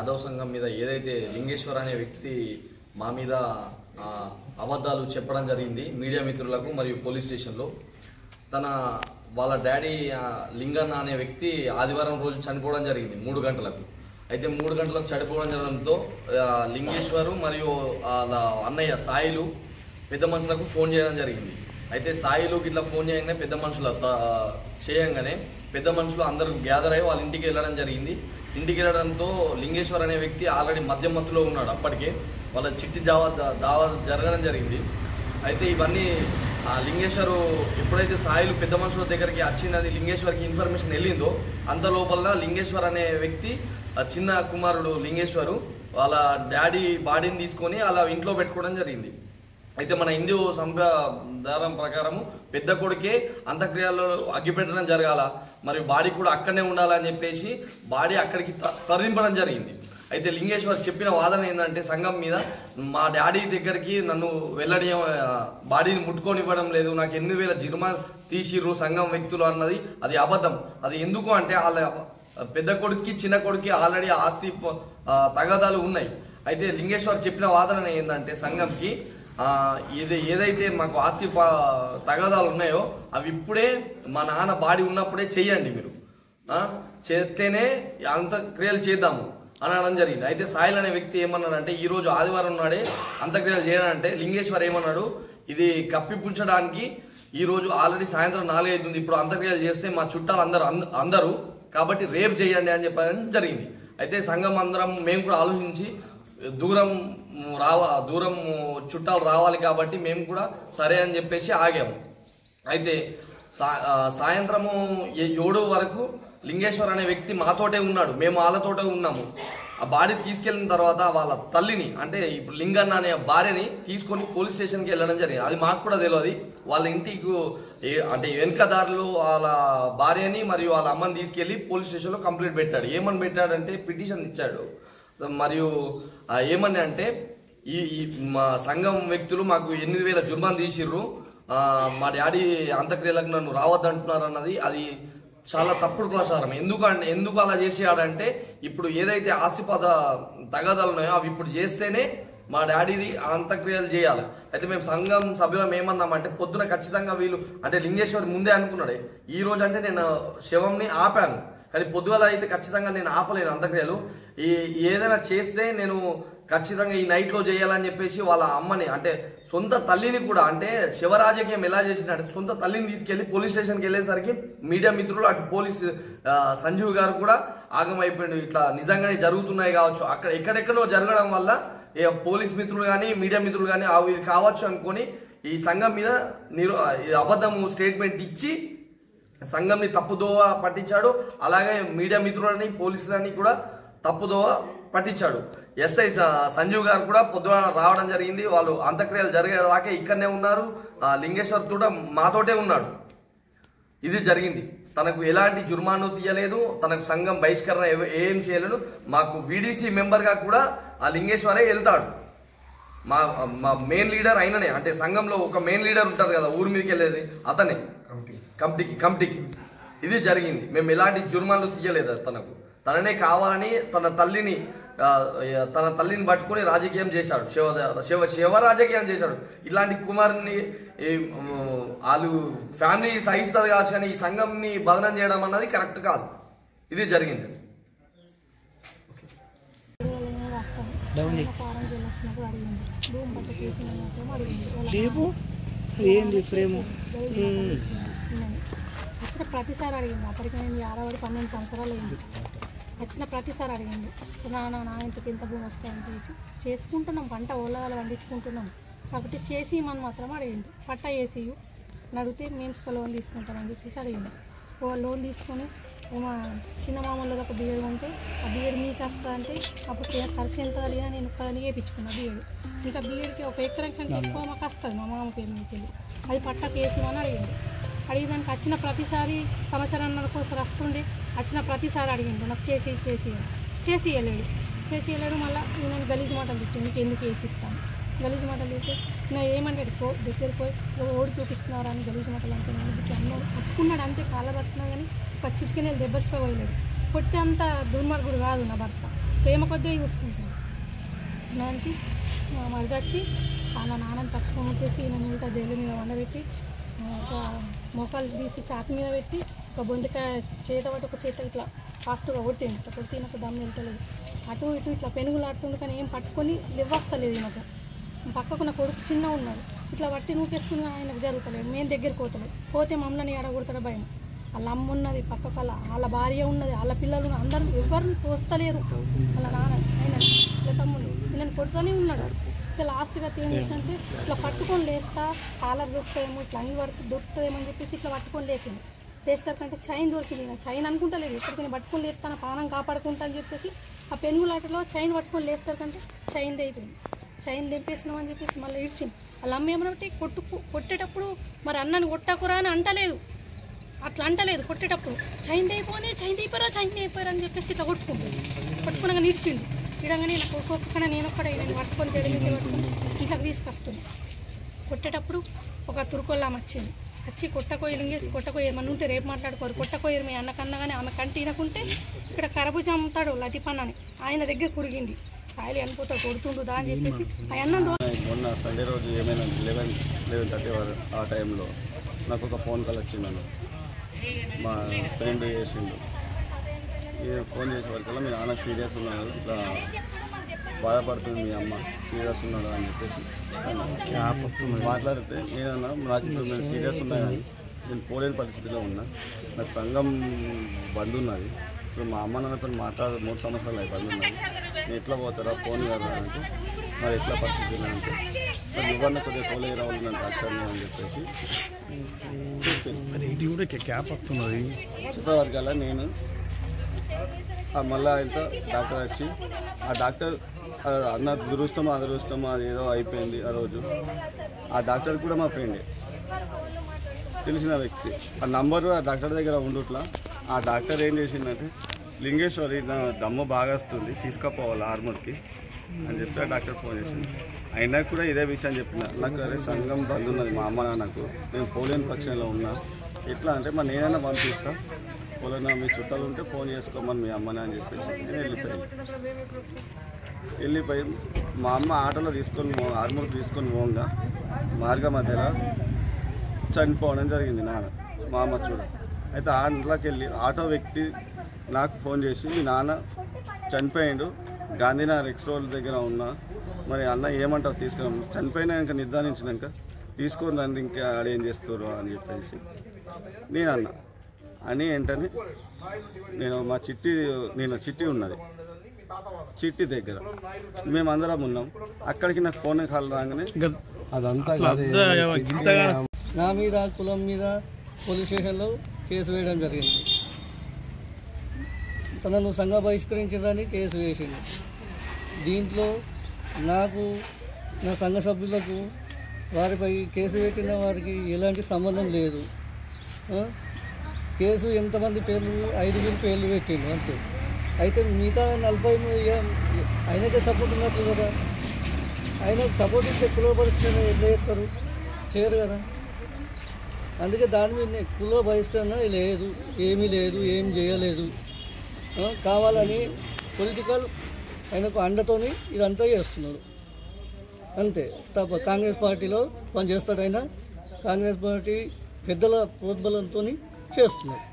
యాదవ్ సంఘం మీద ఏదైతే లింగేశ్వర్ అనే వ్యక్తి మా మీద అబద్ధాలు చెప్పడం జరిగింది మీడియా మిత్రులకు మరియు పోలీస్ స్టేషన్లో. వాళ్ళ డాడీ లింగన్న అనే వ్యక్తి ఆదివారం రోజు చనిపోవడం జరిగింది 3 గంటలకు. అయితే 3 గంటలకు చనిపోవడం జరగడంతో లింగేశ్వరు మరియు వాళ్ళ అన్నయ్య సాయిలు పెద్ద మనుషులకు ఫోన్ చేయడం జరిగింది. అయితే సాయిలుకి ఇట్లా ఫోన్ చేయగానే పెద్ద మనుషులు అందరూ గ్యాదర్ అయ్యి వాళ్ళ ఇంటికి వెళ్ళడం జరిగింది. ఇంటికి వెళ్ళడంతో లింగేశ్వర్ అనే వ్యక్తి ఆల్రెడీ మత్తులో ఉన్నాడు. అప్పటికే వాళ్ళ చిట్టి దావా జరగడం జరిగింది. అయితే ఇవన్నీ లింగేశ్వరు ఎప్పుడైతే సాయిలు పెద్ద మనుషుల దగ్గరికి వచ్చిందని లింగేశ్వర్కి ఇన్ఫర్మేషన్ వెళ్ళిందో అంత లోపల లింగేశ్వర్ అనే వ్యక్తి చిన్న కుమారుడు లింగేశ్వరు వాళ్ళ డాడీ బాడీని తీసుకొని అలా ఇంట్లో పెట్టుకోవడం జరిగింది. అయితే మన హిందూ సంప్రదాయం ప్రకారము పెద్ద కొడుకే అంత్యక్రియల్లో అగ్గిపెట్టడం జరగాల, మరియు బాడీ కూడా అక్కడనే ఉండాలని చెప్పేసి బాడీ అక్కడికి తరలింపడం జరిగింది. అయితే లింగేశ్వర్ చెప్పిన వాదన ఏంటంటే సంఘం మీద మా డాడీ దగ్గరికి నన్ను వెళ్ళడం బాడీని ముట్టుకొనివ్వడం లేదు, నాకు 8,000 జరిమానా తీసిర్రు సంఘం వ్యక్తులు అన్నది అది అబద్ధం. అది ఎందుకు అంటే వాళ్ళ పెద్ద కొడుక్కి చిన్న కొడుక్కి ఆల్రెడీ ఆస్తి తగాదాలు ఉన్నాయి. అయితే లింగేశ్వర్ చెప్పిన వాదన ఏంటంటే సంఘంకి ఏదైతే మాకు ఆస్తి తగాదాలు ఉన్నాయో అవి ఇప్పుడే మా నాన్న బాడీ ఉన్నప్పుడే చెయ్యండి, మీరు చేస్తేనే అంత్యక్రియలు చేద్దాము అని అనడం జరిగింది. అయితే సాయిల్ అనే వ్యక్తి ఏమన్నాడంటే ఈరోజు ఆదివారం నాడే అంత్యక్రియలు చేయాలంటే లింగేశ్వర్ ఏమన్నాడు, ఇది కప్పిపుంచడానికి ఈరోజు ఆల్రెడీ సాయంత్రం 4 అవుతుంది, ఇప్పుడు అంత్యక్రియలు చేస్తే మా చుట్టాలు అందరూ కాబట్టి రేపు చేయండి అని చెప్పడం జరిగింది. అయితే సంఘం అందరం మేము కూడా ఆలోచించి దూరం చుట్టాలు రావాలి కాబట్టి మేము కూడా సరే అని చెప్పేసి ఆగాము. అయితే సాయంత్రము 7 వరకు లింగేశ్వర్ అనే వ్యక్తి మాతోటే ఉన్నాడు, మేము వాళ్ళతోటే ఉన్నాము. ఆ బాడీ తీసుకెళ్ళిన తర్వాత వాళ్ళ తల్లిని అంటే ఇప్పుడు లింగన్న అనే భార్యని తీసుకొని పోలీస్ స్టేషన్కి వెళ్ళడం జరిగింది. అది మాకు కూడా తెలియదు. వాళ్ళ ఇంటికి అంటే వెనకదారులు వాళ్ళ భార్యని మరియు వాళ్ళ అమ్మని తీసుకెళ్ళి పోలీస్ స్టేషన్లో కంప్లైంట్ పెట్టాడు. ఏమని పెట్టాడంటే పిటిషన్ ఇచ్చాడు. మరియు ఏమని అంటే మా సంఘం వ్యక్తులు మాకు 8,000 జుర్మానా తీసిర్రు, మా డాడీ అంత్యక్రియలకు నన్ను రావద్దంటున్నారు అన్నది అది చాలా తప్పుడు ప్రచారం. ఎందుకు అలా చేసాడంటే ఇప్పుడు ఏదైతే ఆస్తిపద తగాదాలు ఉన్నాయో అవి ఇప్పుడు చేస్తేనే మా డాడీది అంత్యక్రియలు చేయాలి. అయితే మేము సంఘం సభ్యులం ఏమన్నామంటే పొద్దున ఖచ్చితంగా వీళ్ళు అంటే లింగేశ్వర్ ముందే అనుకున్నాడు ఈ రోజు అంటే నేను శవంని ఆపాను, కానీ పొద్దుగల అయితే ఖచ్చితంగా నేను ఆపలేను అంత్యక్రియలు, ఏదైనా చేస్తే నేను ఖచ్చితంగా ఈ నైట్లో చేయాలని చెప్పేసి వాళ్ళ అమ్మని అంటే సొంత తల్లిని కూడా అంటే శివరాజకీయం ఎలా చేసినట్టు సొంత తల్లిని తీసుకెళ్లి పోలీస్ స్టేషన్కి వెళ్ళేసరికి మీడియా మిత్రులు అటు పోలీస్ సంజీవ్ గారు కూడా ఆగమైపోయింది. ఇట్లా నిజంగానే జరుగుతున్నాయి కావచ్చు, అక్కడ ఎక్కడెక్కడో జరగడం వల్ల పోలీస్ మిత్రులు కానీ మీడియా మిత్రులు కానీ ఇది కావచ్చు అనుకొని ఈ సంఘం మీద అబద్ధము స్టేట్మెంట్ ఇచ్చి సంఘంని తప్పుదోవ పట్టించాడు. అలాగే మీడియా మిత్రులని పోలీసులని కూడా తప్పుదోవ పట్టించాడు. ఎస్ఐ సంజీవ్ గారు కూడా పొద్దున రావడం జరిగింది. వాళ్ళు అంత్యక్రియలు జరిగేదాకా ఇక్కడనే ఉన్నారు. లింగేశ్వర్ కూడా మాతోటే ఉన్నాడు. ఇది జరిగింది. తనకు ఎలాంటి జుర్మాను తీయలేదు, తనకు సంఘం బహిష్కరణ ఏం చేయలేదు. మాకు వీడీసీ మెంబర్గా కూడా ఆ లింగేశ్వరే వెళ్తాడు. మా మెయిన్ లీడర్ అయిననే అంటే సంఘంలో ఒక మెయిన్ లీడర్ ఉంటారు కదా ఊరి మీదకి వెళ్ళేది అతనే కమిటీకి ఇది జరిగింది. మేము ఎలాంటి జుర్మాలు తీయలేదు. తననే కావాలని తన తల్లిని పట్టుకుని రాజకీయం చేశాడు, శివ రాజకీయం చేశాడు. ఇలాంటి కుమారుని వాళ్ళు ఫ్యామిలీ సహిస్తుంది కావచ్చు, కానీ ఈ సంఘంని బదనం చేయడం అన్నది కరెక్ట్ కాదు. ఇది జరిగింది. వచ్చిన ప్రతిసారి అడిగింది. అప్పటికి నేను 12 సంవత్సరాలు అయింది. వచ్చిన ప్రతిసారి అడిగింది, నా ఇంతకు ఎంత భూమి వస్తాయంటే చేసుకుంటున్నాం, పంట ఓళ్ళదాలు పండించుకుంటున్నాం కాబట్టి చేసి ఇమ్మని మాత్రం అడిగింది. పట్ట వేసి అడిగితే మేము లోన్ తీసుకుంటామని చెప్పేసి అడిగింది. లోన్ తీసుకొని మా చిన్న మామూలుగా ఒక బియ్యడు ఉంటే ఆ బియ్యడు మీకు వస్తా అంటే అప్పుడు ఖర్చు ఎంత అడిగినా నేను ఒక్కదాన్ని వేయించుకున్నా బియ్యడు. ఇంకా బియ్యడికి 1 ఎకరం కంటే ఎక్కువ మాకు వస్తుంది మా మామ పేరు మీకు వెళ్ళి, అది పట్టకు వేసిమని అడిగింది. అడిగేదానికి వచ్చిన ప్రతిసారి సంవత్సరానికి ఒకసారి వస్తుండే, వచ్చిన ప్రతిసారి అడిగిండు నాకు చేసి వెళ్ళాడు. మళ్ళీ నేను గలీజ్ మాటలు తిట్టాను, నీకు ఎందుకు వేసి ఇస్తాను గలీజ్ మాటలు తింటే నేను ఏమంటే దగ్గరికి పోయి ఓడి చూపిస్తున్నారు అని గలీజ్ మాటలు అంటే అన్నాడు. ఒప్పుకున్నాడు అంతే, కాళ్ళ పట్టుకున్నా కానీ ఒక చిటికెళ్ళి దెబ్బసుకో పోయలేడు. కొట్టి అంత దుర్మార్గుడు కాదు నా భర్త. ప్రేమ కొద్దిగా చూసుకుంటాను. దానికి మా మరిది వచ్చి వాళ్ళ నాన్నని పట్టుకొని ముట్టేసి నేను ఉల్టా జైలు మీద వండబెట్టి ఒక మోకాలు తీసి చాకు మీద పెట్టి ఒక బొండికాయ చేత పట్టి ఒక చేత ఇట్లా ఫాస్ట్గా కొట్టింది. ఇట్లా కొట్టి నాకు దమ్ము వెళ్తలేదు. అటు ఇటు ఇట్లా పెనుగులాడుతుండు కానీ ఏం పట్టుకొని లేవస్తలేదు. నాకు పక్కకు నా కొడుకు చిన్న ఉన్నాడు. ఇట్లా పట్టి నూకేస్తున్నా ఆయనకు జరుగుతలేదు. మేము దగ్గరికి పోతలేదు. పోతే మమ్మల్ని ఎడగొడతాడు భయం. వాళ్ళ అమ్మ ఉన్నది పక్కకు, వాళ్ళ భార్య ఉన్నది, వాళ్ళ పిల్లలు అందరూ ఎవరిని తోస్తలేరు. వాళ్ళ నాన్న ఆయన ఇలా తమ్ముడు నేను కొడుతూనే ఉన్నాడు. ఇట్లా లాస్ట్గా ఏం చేసినంటే ఇట్లా పట్టుకొని లేస్తా కాలర్ దొరుకుతాయేమో ఇట్లా అంగి పడుతుంది దొరుకుతుందేమో అని చెప్పేసి ఇట్లా పట్టుకొని లేచింది. లేస్తారు కంటే చైన్ దొరికింది. నేను చైన్ అనుకుంటలేదు. ఇప్పటికి నేను పట్టుకొని లేస్తాను పానం కాపాడుకుంటా అని చెప్పేసి ఆ పెనుగులాటలో చైన్ పట్టుకొని లేస్తారు కంటే చైన్ అయిపోయింది. చైన్ దింపేసినామని చెప్పేసి మళ్ళీ ఇడిచింది. వాళ్ళ అమ్మ ఏమన్నా కొట్టేటప్పుడు మరి అన్నని కొట్టకురా అని అంటలేదు. అట్లా అంటలేదు. కొట్టేటప్పుడు చైన్ అయిపోయారా అని చెప్పేసి ఇట్లా కొట్టుకున్నాక నిడిచిండు. ఇడగానే నాకు ఒక్కొక్కన నేను పట్టుకొని జరిగింది పట్టుకొని ఇంట్లోకి తీసుకొస్తుంది. కొట్టేటప్పుడు ఒక తురుకొల్లామ వచ్చింది. వచ్చి కొట్టకోయి లింగేసి కొట్టకోయి మన ఉంటే రేపు మాట్లాడుకోరు. కొట్టకోయరు మీ అన్నకన్నా కానీ ఆమె కంటి తినకుంటే ఇక్కడ కరబుజా అమ్ముతాడు లతిపన్నని ఆయన దగ్గర కురిగింది. సాయిలు అనిపోతాడు కొడుతుండు దా అని చెప్పేసి ఆ అన్నం మొన్న సండే రోజు ఏమైనా 11:30 ఆ టైంలో నాకు ఒక ఫోన్ కాల్ వచ్చిందను. మా ఫ్రెండ్ చేసిండు. ఫోన్ చేసే వరకల్లా మీ నాన్న సీరియస్ ఉన్నాడు, ఇట్లా బాధపడుతుంది మీ అమ్మ సీరియస్ ఉన్నాడు అని చెప్పేసి మాట్లాడితే నేనన్నా నాకు ఇప్పుడు నేను సీరియస్ ఉన్నా కానీ నేను పోలేని పరిస్థితిలో ఉన్నా. నాకు సంఘం బంద్ ఉన్నది. ఇప్పుడు మా అమ్మ నాన్నతో 3 సంవత్సరాలు అయి బంద్ ఉన్నది. నేను ఎట్లా పోతారా ఫోన్ కదా అంటే మరి ఎట్లా పరిస్థితి అంటే మరి ఇవన్నీ కొద్దిగా తోలే రావాలి నన్ను డాక్టర్ని అని చెప్పేసి చెప్పేవారికల్లా నేను మళ్ళీ ఆయనతో డాక్టర్ వచ్చి ఆ డాక్టర్ అన్న దురుస్తమా అదృష్టమా అది ఏదో అయిపోయింది ఆ రోజు. ఆ డాక్టర్ కూడా మా ఫ్రెండే, తెలిసిన వ్యక్తి. ఆ నంబరు ఆ డాక్టర్ దగ్గర ఉండుట్లా. ఆ డాక్టర్ ఏం చేసిందంటే లింగేశ్వరి నా దమ్ము బాగా వస్తుంది తీసుకుపోవాలి ఆర్మూర్కి అని చెప్పి ఆ డాక్టర్ ఫోన్ చేసింది. అయినా కూడా ఇదే విషయం చెప్పిన. నాకు అదే సంఘం బంద్ ఉన్నది మా అమ్మ నాన్నకు, నేను పోలేని పక్షంలో ఉన్నా. ఎట్లా అంటే మరి నేనైనా పంపిస్తా, పోలేనా మీ చుట్టాలు ఉంటే ఫోన్ చేసుకోమని మీ అమ్మని అని చెప్పేసి నేను వెళ్ళిపోయి మా అమ్మ ఆటోలో ఆర్మూర్కి తీసుకొని పోగా మార్గ మధ్యలో చనిపోవడం జరిగింది నాన్న మా అమ్మ చూడ. అయితే ఆ ఇంట్లోకి వెళ్ళి ఆటో వ్యక్తి నాకు ఫోన్ చేసి మీ నాన్న చనిపోయాడు గాంధీనగర్ ఎక్స్ రోడ్ దగ్గర ఉన్నా, మరి అన్న ఏమంటావు తీసుకున్నాం చనిపోయినాక నిర్ధారించినాక తీసుకొని రండి ఇంకా ఆడేం చేస్తారు అని చెప్పేసి నేను అన్నా. అని ఏంటని నేను చిట్టి ఉన్నది చిట్టి దగ్గర మేమందరం ఉన్నాం. అక్కడికి నాకు ఫోన్ కాల్ రాగానే అదంతా నా మీద కులం మీద పోలీస్ స్టేషన్లో కేసు వేయడం జరిగింది. తనను సంఘ బహిష్కరించడానికి కేసు వేసింది. దీంట్లో నాకు నా సంఘ సభ్యులకు వారిపై కేసు పెట్టిన వారికి ఎలాంటి సంబంధం లేదు. కేసు ఎంతమంది పేర్లు 5 పేర్లు పెట్టిండు అంతే. అయితే మిగతా 40 ఆయనకే సపోర్ట్ ఉన్నట్లు కదా. ఆయనకు సపోర్ట్ ఇస్తే కుల బహిష్కరణ ఎట్లా చేస్తారు? చేయరు కదా. అందుకే దాని మీద కుల బహిష్కరణ లేదు, ఏమీ లేదు, ఏం చేయలేదు. కావాలని పొలిటికల్ ఆయనకు అండతోని ఇదంతా చేస్తున్నాడు అంతే తప్ప. కాంగ్రెస్ పార్టీలో పనిచేస్తాడు ఆయన. కాంగ్రెస్ పార్టీ పెద్దల ప్రోద్బలంతో చేస్తున్నాడు.